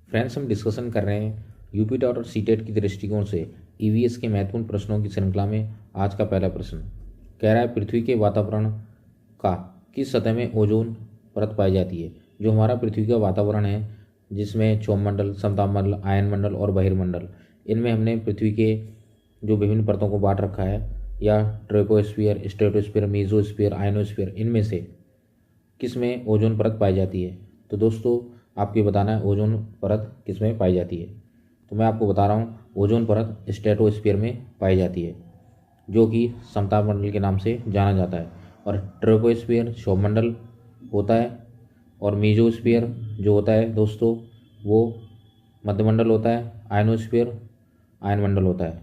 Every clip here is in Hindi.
फ्रेंड्स, हम डिस्कशन कर रहे हैं यूपी टेट और सीटेट की दृष्टिकोण से ईवीएस के महत्वपूर्ण प्रश्नों की श्रृंखला में आज का पहला प्रश्न कह रहा है, पृथ्वी के वातावरण का किस सतह में ओजोन परत पाई जाती है। जो हमारा पृथ्वी का वातावरण है, जिसमें क्षोभमंडल, समतापमंडल, आयनमंडल और बहिर्मंडल, इनमें हमने पृथ्वी के जो विभिन्न परतों को बांट रखा है, या ट्रोपोस्फीयर, स्ट्रेटोस्फीयर, मेसोस्फीयर, आयनोस्फीयर, इनमें से किस में ओजोन परत पाई जाती है। तो दोस्तों, आपको बताना है ओजोन परत किस में पाई जाती है। तो मैं आपको बता रहा हूँ, ओजोन परत स्ट्रेटोस्फीयर में पाई जाती है, जो कि समतापमंडल के नाम से जाना जाता है। और ट्रोपोस्फीयर क्षोभमंडल होता है, और मेसोस्फीयर जो होता है दोस्तों, वो मध्यमंडल होता है। आयनोस्फीयर आयनमंडल होता है।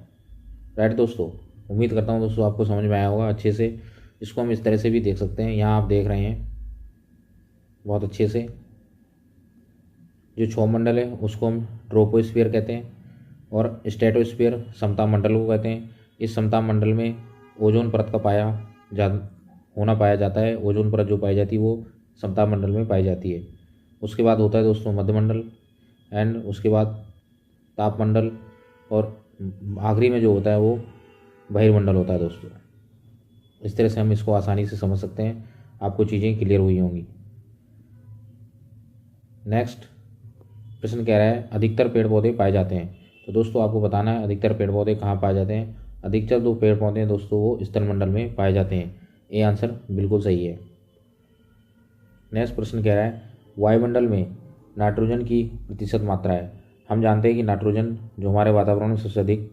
राइट दोस्तों, उम्मीद करता हूँ दोस्तों आपको समझ में आया होगा अच्छे से। इसको हम इस तरह से भी देख सकते हैं, यहाँ आप देख रहे हैं बहुत अच्छे से। जो क्षोभमंडल है उसको हम ट्रोपोस्फीयर कहते हैं, और स्ट्रेटोस्फीयर समतापमंडल को कहते हैं। इस समतापमंडल में ओजोन परत का पाया जाता है। ओजोन परत जो पाई जाती है वो समतापमंडल में पाई जाती है। उसके बाद होता है दोस्तों मध्यमंडल, एंड उसके बाद तापमंडल, और आखिरी में जो होता है वो बहिर्मंडल होता है दोस्तों। इस तरह से हम इसको आसानी से समझ सकते हैं, आपको चीज़ें क्लियर हुई होंगी। नेक्स्ट प्रश्न कह रहा है, अधिकतर पेड़ पौधे पाए जाते हैं। तो दोस्तों, आपको बताना है अधिकतर पेड़ पौधे कहाँ पाए जाते हैं। अधिकतर जो पेड़ पौधे हैं दोस्तों, वो स्थलमंडल में पाए जाते हैं। ये आंसर बिल्कुल सही है। नेक्स्ट प्रश्न कह रहा है, वायुमंडल में नाइट्रोजन की प्रतिशत मात्रा है। हम जानते हैं कि नाइट्रोजन जो हमारे वातावरण में सबसे अधिक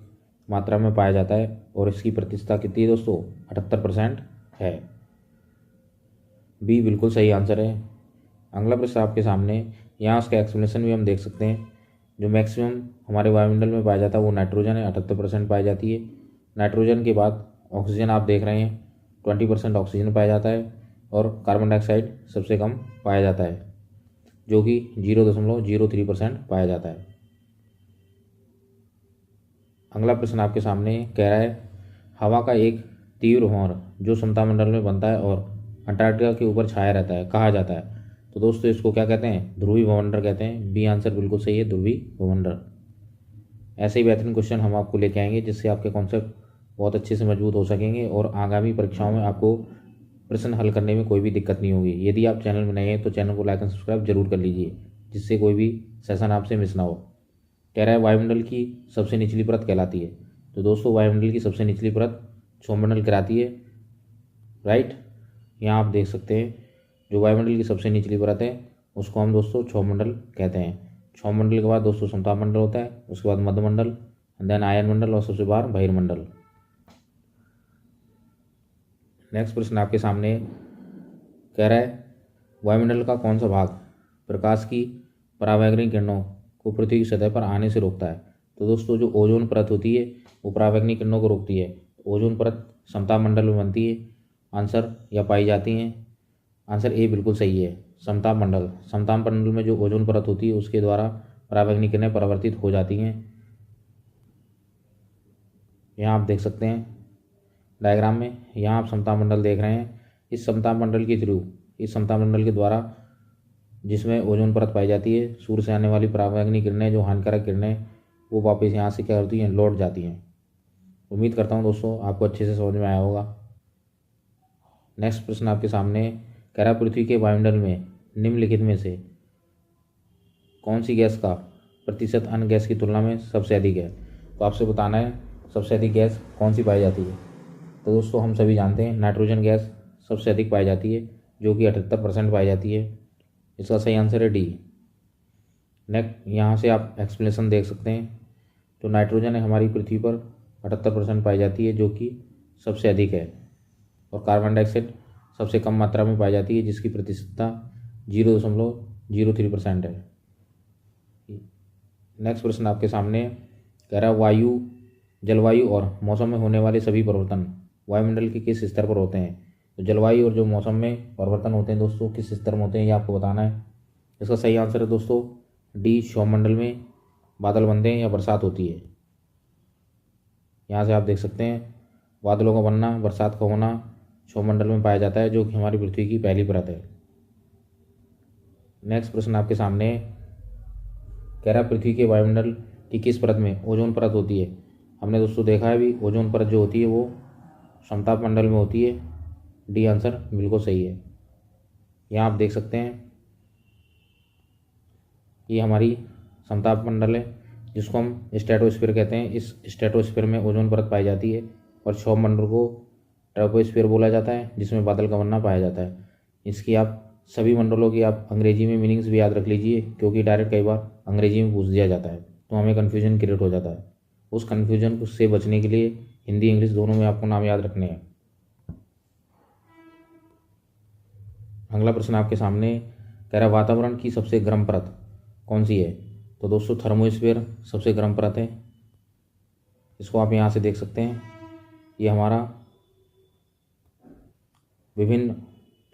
मात्रा में पाया जाता है, और इसकी प्रतिशत कितनी है दोस्तों, 78% है। बी बिल्कुल सही आंसर है। अगला प्रश्न आपके सामने, यहाँ उसका एक्सप्लेनेशन भी हम देख सकते हैं। जो मैक्सिमम हमारे वायुमंडल में पाया जाता है वो नाइट्रोजन है, 78% पाई जाती है। नाइट्रोजन के बाद ऑक्सीजन आप देख रहे हैं, 20% ऑक्सीजन पाया जाता है, और कार्बन डाइऑक्साइड सबसे कम पाया जाता है, जो कि 0.03% पाया जाता है। अगला प्रश्न आपके सामने कह रहा है, हवा का एक तीव्र भंवर जो समतापमंडल में बनता है और अंटार्कटिका के ऊपर छाया रहता है, कहा जाता है। तो दोस्तों, इसको क्या कहते हैं, ध्रुवीय भवंडर कहते हैं। बी आंसर बिल्कुल सही है, ध्रुवीय भवंडर। ऐसे ही बेहतरीन क्वेश्चन हम आपको लेके आएंगे, जिससे आपके कॉन्सेप्ट बहुत अच्छे से मजबूत हो सकेंगे, और आगामी परीक्षाओं में आपको प्रश्न हल करने में कोई भी दिक्कत नहीं होगी। यदि आप चैनल में नए हैं तो चैनल को लाइक एंड सब्सक्राइब जरूर कर लीजिए, जिससे कोई भी सेशन आपसे मिस ना हो। कह रहा है, वायुमंडल की सबसे निचली परत कहलाती है। तो दोस्तों, वायुमंडल की सबसे निचली परत क्षोभमंडल कहलाती है। राइट, यहाँ आप देख सकते हैं, जो वायुमंडल की सबसे निचली परत है उसको हम दोस्तों क्षोभमंडल कहते हैं। क्षोभमंडल के बाद दोस्तों समतापमंडल होता है, उसके बाद मध्यमंडल, देन आयनमंडल, और सबसे बाहर बहिर्मंडल। नेक्स्ट प्रश्न आपके सामने कह रहा है, वायुमंडल का कौन सा भाग प्रकाश की परावैंगनिक किरणों को पृथ्वी की सतह पर आने से रोकता है। तो दोस्तों, जो ओजोन परत होती है वो परावैंगनिक किरणों को रोकती है। ओजोन परत समतापमंडल में बनती है, आंसर या पाई जाती हैं। आंसर ए बिल्कुल सही है, समतापमंडल में जो ओजोन परत होती है उसके द्वारा परावैंगनिक किरणें परावर्तित हो जाती हैं। यहाँ आप देख सकते हैं डायग्राम में, यहाँ आप समतापमंडल देख रहे हैं। इस समतापमंडल के द्वारा जिसमें ओजोन परत पाई जाती है, सूर्य से आने वाली परावैंगनिक किरणें, जो हानिकारक किरणें, वो वापस यहाँ से क्या होती हैं, लौट जाती हैं। उम्मीद करता हूँ दोस्तों आपको अच्छे से समझ में आया होगा। नेक्स्ट प्रश्न आपके सामने कह रहा है, पृथ्वी के वायुमंडल में निम्नलिखित में से कौन सी गैस का प्रतिशत अन्य गैस की तुलना में सबसे अधिक है। तो आपसे बताना है सबसे अधिक गैस कौन सी पाई जाती है। तो दोस्तों, हम सभी जानते हैं नाइट्रोजन गैस सबसे अधिक पाई जाती है, जो कि 78% पाई जाती है। इसका सही आंसर है डी। नेक्स्ट, यहाँ से आप एक्सप्लेनेशन देख सकते हैं। तो नाइट्रोजन है हमारी पृथ्वी पर 78% पाई जाती है, जो कि सबसे अधिक है, और कार्बन डाइऑक्साइड सबसे कम मात्रा में पाई जाती है, जिसकी प्रतिशतता 0.03% है। नेक्स्ट प्रश्न आपके सामने कह रहा है, जलवायु और मौसम में होने वाले सभी परिवर्तन वायुमंडल के किस स्तर पर होते हैं। तो जलवायु और जो मौसम में परिवर्तन होते हैं दोस्तों, किस स्तर में होते हैं, ये आपको बताना है। इसका सही आंसर है दोस्तों डी, क्षोभमंडल में बादल बनते हैं या बरसात होती है। यहाँ से आप देख सकते हैं, बादलों का बनना, बरसात का होना क्षोभमंडल में पाया जाता है, जो कि हमारी पृथ्वी की पहली परत है। नेक्स्ट प्रश्न आपके सामने कह रहा है पृथ्वी के वायुमंडल की किस परत में ओजोन परत होती है। हमने दोस्तों देखा है भी ओजोन परत जो होती है वो समताप मंडल में होती है। डी आंसर बिल्कुल सही है। यहाँ आप देख सकते हैं ये हमारी समताप मंडल है जिसको हम स्ट्रेटोस्फीयर कहते हैं। इस स्ट्रेटोस्फीयर में ओजोन परत पाई जाती है और क्षोभ मंडल को ट्रोपोस्फीयर बोला जाता है जिसमें बादल का बनना पाया जाता है। इसकी आप सभी मंडलों की आप अंग्रेजी में मीनिंग्स भी याद रख लीजिए क्योंकि डायरेक्ट कई बार अंग्रेजी में पूछ दिया जाता है तो हमें कन्फ्यूजन क्रिएट हो जाता है। उस कन्फ्यूजन से बचने के लिए हिंदी इंग्लिश दोनों में आपको नाम याद रखने हैं। अगला प्रश्न आपके सामने कह रहा है वातावरण की सबसे गर्म परत कौन सी है। तो दोस्तों थर्मोस्फीयर सबसे गर्म परत है। इसको आप यहाँ से देख सकते हैं। ये हमारा विभिन्न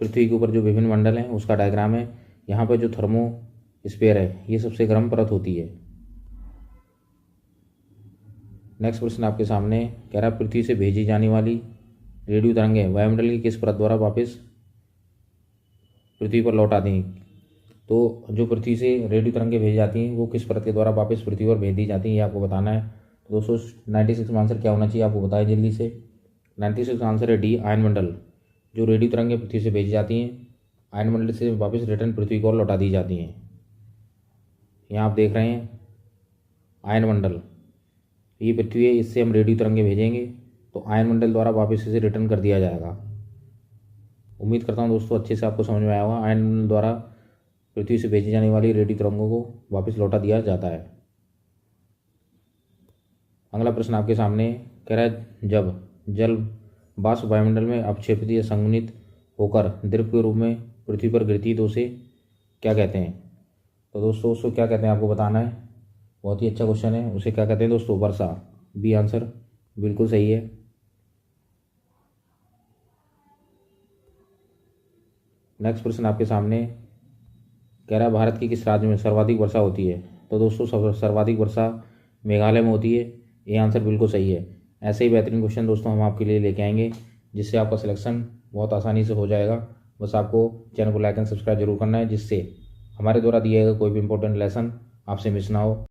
पृथ्वी के ऊपर जो विभिन्न मंडल हैं उसका डायग्राम है। यहाँ पर जो थर्मोस्फीयर है ये सबसे गर्म परत होती है। नेक्स्ट प्रश्न आपके सामने कह रहा है पृथ्वी से भेजी जाने वाली रेडियो तरंगें वायुमंडल की किस परत द्वारा वापस पृथ्वी पर लौट आती हैं। तो जो पृथ्वी से रेडियो तरंगें भेजी जाती हैं वो किस परत के द्वारा वापस पृथ्वी पर भेज दी जाती हैं ये आपको बताना है। तो दोस्तों 96 में आंसर क्या होना चाहिए आपको बताएं जल्दी से। 96 का आंसर है डी आयन मंडल। जो रेडियो तरंगें पृथ्वी से भेजी जाती हैं आयन मंडल से वापस रिटर्न पृथ्वी को लौटा दी जाती हैं। यहाँ आप देख रहे हैं आयन मंडल ये पृथ्वी है, इससे हम रेडियो तरंगें भेजेंगे तो आयन मंडल द्वारा वापस इसे रिटर्न कर दिया जाएगा। उम्मीद करता हूँ दोस्तों अच्छे से आपको समझ में आया होगा। आयन मंडल द्वारा पृथ्वी से भेजी जाने वाली रेडियो तरंगों को वापस लौटा दिया जाता है। अगला प्रश्न आपके सामने कह रहा है जब जल वाष्प वायुमंडल में अपक्षेपित या संघनित होकर द्रव के रूप में पृथ्वी पर गिरती तो उसे क्या कहते हैं। तो दोस्तों उसको क्या कहते हैं आपको बताना है। बहुत ही अच्छा क्वेश्चन है। उसे क्या कहते हैं दोस्तों वर्षा। बी आंसर बिल्कुल सही है। नेक्स्ट प्रश्न आपके सामने कह रहा है भारत के किस राज्य में सर्वाधिक वर्षा होती है। तो दोस्तों सर्वाधिक वर्षा मेघालय में होती है। ये आंसर बिल्कुल सही है। ऐसे ही बेहतरीन क्वेश्चन दोस्तों हम आपके लिए लेके आएंगे जिससे आपका सिलेक्शन बहुत आसानी से हो जाएगा। बस आपको चैनल को लाइक एंड सब्सक्राइब जरूर करना है जिससे हमारे द्वारा दिया गया कोई भी इंपॉर्टेंट लेसन आपसे मिस ना हो।